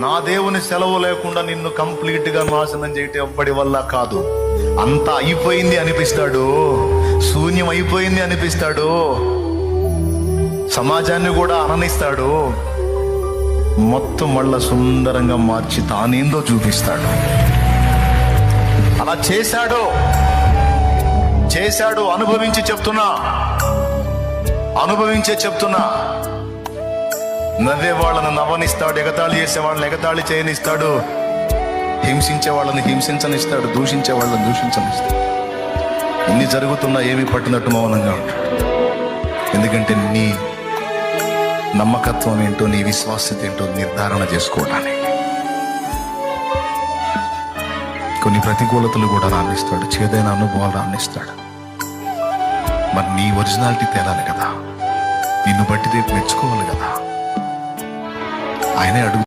నా దేవుని సెలవు లేకుండా నిన్ను కంప్లీట్ గా నాశనం చేయటం ఎవ్వడి వల్ల కాదు. అంతా అయిపోయింది అనిపిస్తాడు, శూన్యం అయిపోయింది అనిపిస్తాడు, సమాజాన్ని కూడా అననిస్తాడు. మొత్తం మళ్ళా సుందరంగా మార్చి తానేందో చూపిస్తాడు. అలా చేశాడు. అనుభవించే చెప్తున్నా. నవ్వే వాళ్ళని నవ్వనిస్తాడు, ఎగతాళి చేసే వాళ్ళని ఎగతాళి చేయనిస్తాడు, హింసించే వాళ్ళని హింసించనిస్తాడు, దూషించే వాళ్ళని దూషించనిస్తాడు. ఇన్ని జరుగుతున్నా ఏమీ పట్టినట్టు మౌనంగా ఉంటాడు. ఎందుకంటే నీ నమ్మకత్వం ఏంటో, నీ విశ్వాసత ఏంటో నిర్ధారణ చేసుకోవడానికి. కొన్ని ప్రతికూలతలు కూడా రాణిస్తాడు, చేదైన అనుభవాలు రాణిస్తాడు. మరి నీ ఒరిజినాలిటీ తేలాలి కదా, నిన్ను బట్టి రేపు మెచ్చుకోవాలి కదా. ఆయనే అడుగు